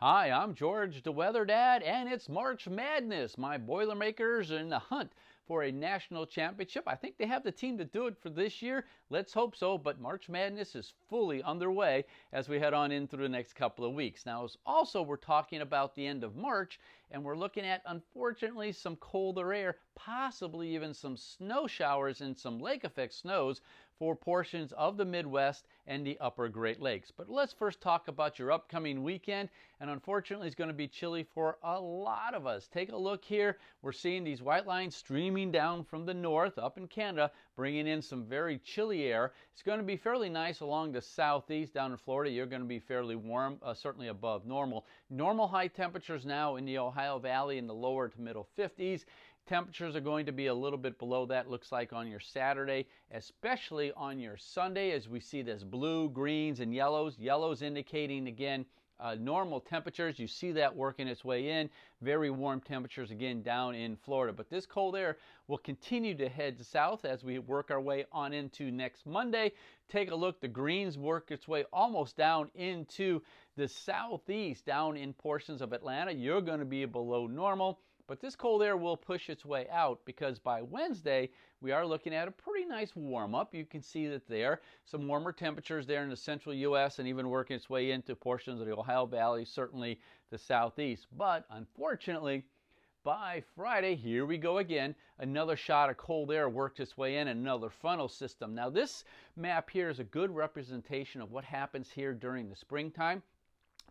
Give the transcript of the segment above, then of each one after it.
Hi, I'm George the Weather Dad, and it's March Madness. My Boilermakers are in the hunt for a national championship. I think they have the team to do it for this year. Let's hope so, but March Madness is fully underway as we head on in through the next couple of weeks. Now, also we're talking about the end of March, and we're looking at, unfortunately, some colder air, possibly even some snow showers and some lake effect snows for portions of the Midwest and the upper Great Lakes. But let's first talk about your upcoming weekend, and unfortunately it's going to be chilly for a lot of us. Take a look here. We're seeing these white lines streaming down from the north up in Canada, bringing in some very chilly air. It's going to be fairly nice along the southeast. Down in Florida, you're going to be fairly warm, certainly above normal. Normal high temperatures now in the Ohio Valley in the lower to middle 50s. Temperatures are going to be a little bit below that, looks like, on your Saturday, especially on your Sunday, as we see this blue, greens, and yellows. Yellows indicating, again, normal temperatures. You see that working its way in. Very warm temperatures, again, down in Florida. But this cold air will continue to head south as we work our way on into next Monday. Take a look. The greens work its way almost down into the southeast, down in portions of Atlanta. You're going to be below normal. But this cold air will push its way out because by Wednesday, we are looking at a pretty nice warm-up. You can see that there. Some warmer temperatures there in the central U.S. and even working its way into portions of the Ohio Valley, certainly the southeast. But unfortunately, by Friday, here we go again. Another shot of cold air worked its way in, another frontal system. Now, this map here is a good representation of what happens here during the springtime.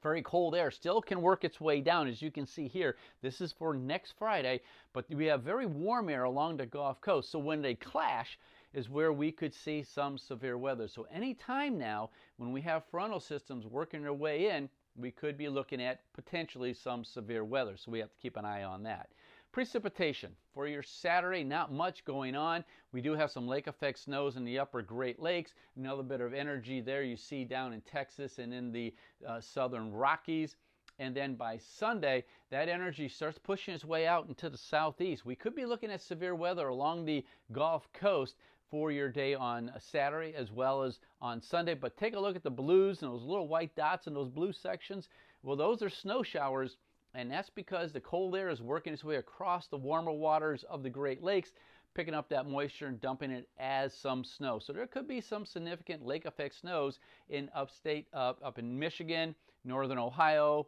Very cold air still can work its way down, as you can see here. This is for next Friday, but we have very warm air along the Gulf Coast. So when they clash is where we could see some severe weather. So anytime now when we have frontal systems working their way in, we could be looking at potentially some severe weather. So we have to keep an eye on that. Precipitation for your Saturday, not much going on. We do have some lake effect snows in the upper Great Lakes. Another bit of energy there you see down in Texas and in the southern Rockies. And then by Sunday, that energy starts pushing its way out into the southeast. We could be looking at severe weather along the Gulf Coast for your day on Saturday as well as on Sunday. But take a look at the blues and those little white dots in those blue sections. Well, those are snow showers. And that's because the cold air is working its way across the warmer waters of the Great Lakes, picking up that moisture and dumping it as some snow. So there could be some significant lake effect snows in upstate, up in Michigan, northern Ohio,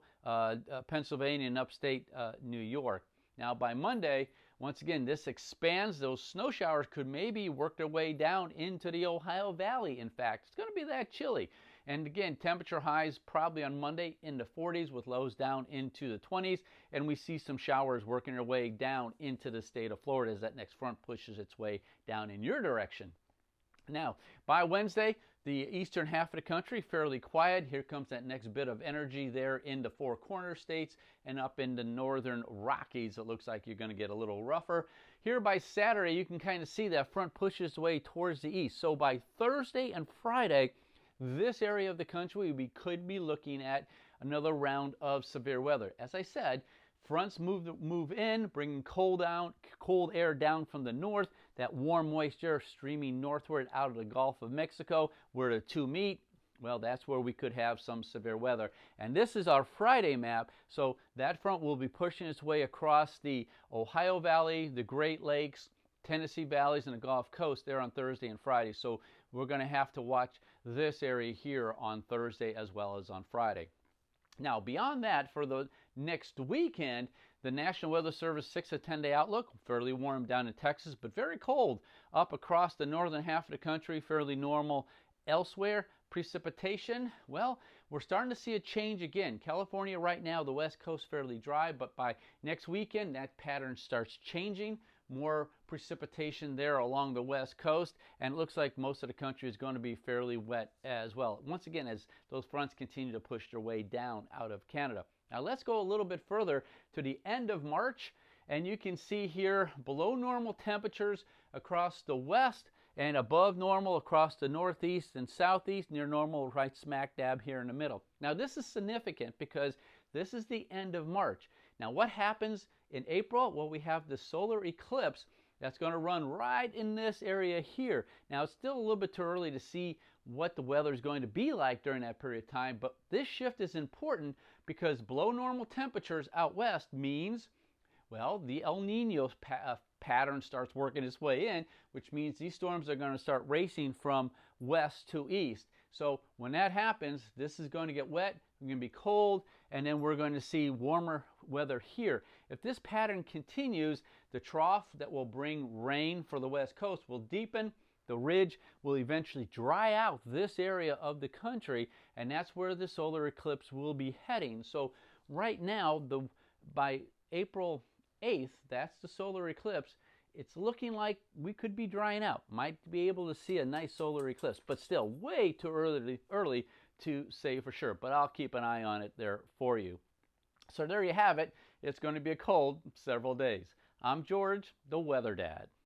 Pennsylvania, and upstate New York. Now by Monday, once again, this expands. Those snow showers could maybe work their way down into the Ohio Valley, in fact. It's going to be that chilly. And again, temperature highs probably on Monday in the 40s with lows down into the 20s. And we see some showers working their way down into the state of Florida as that next front pushes its way down in your direction. Now, by Wednesday, the eastern half of the country, fairly quiet. Here comes that next bit of energy there in the Four Corners states and up in the northern Rockies. It looks like you're going to get a little rougher. Here by Saturday, you can kind of see that front pushes its way towards the east. So by Thursday and Friday, this area of the country, we could be looking at another round of severe weather. As I said, fronts move in, bringing cold air down from the north. That warm moisture streaming northward out of the Gulf of Mexico, where the two meet. Well, that's where we could have some severe weather. And this is our Friday map. So that front will be pushing its way across the Ohio Valley, the Great Lakes, Tennessee Valleys, and the Gulf Coast there on Thursday and Friday. So we're going to have to watch this area here on Thursday as well as on Friday. Now, beyond that, for the next weekend, the National Weather Service 6 to 10 day outlook, fairly warm down in Texas, but very cold up across the northern half of the country, fairly normal elsewhere. Precipitation, well, we're starting to see a change again. California right now, the west coast fairly dry, but by next weekend, that pattern starts changing. More precipitation there along the west coast, and it looks like most of the country is going to be fairly wet as well. Once again, as those fronts continue to push their way down out of Canada. Now let's go a little bit further to the end of March, and you can see here below normal temperatures across the west and above normal across the northeast and southeast, near normal right smack dab here in the middle. Now this is significant because this is the end of March. Now what happens in April? Well, we have the solar eclipse that's going to run right in this area here. Now it's still a little bit too early to see what the weather is going to be like during that period of time. But this shift is important because below normal temperatures out west means, well, the El Nino pattern starts working its way in, which means these storms are going to start racing from west to east. So when that happens, this is going to get wet, it's going to be cold, and then we're going to see warmer weather here. If this pattern continues, the trough that will bring rain for the west coast will deepen. The ridge will eventually dry out this area of the country, and that's where the solar eclipse will be heading. So right now, by April 8th, that's the solar eclipse. It's looking like we could be drying out. Might be able to see a nice solar eclipse, but still way too early to say for sure. But I'll keep an eye on it there for you. So there you have it. It's going to be a cold several days. I'm George, the Weather Dad.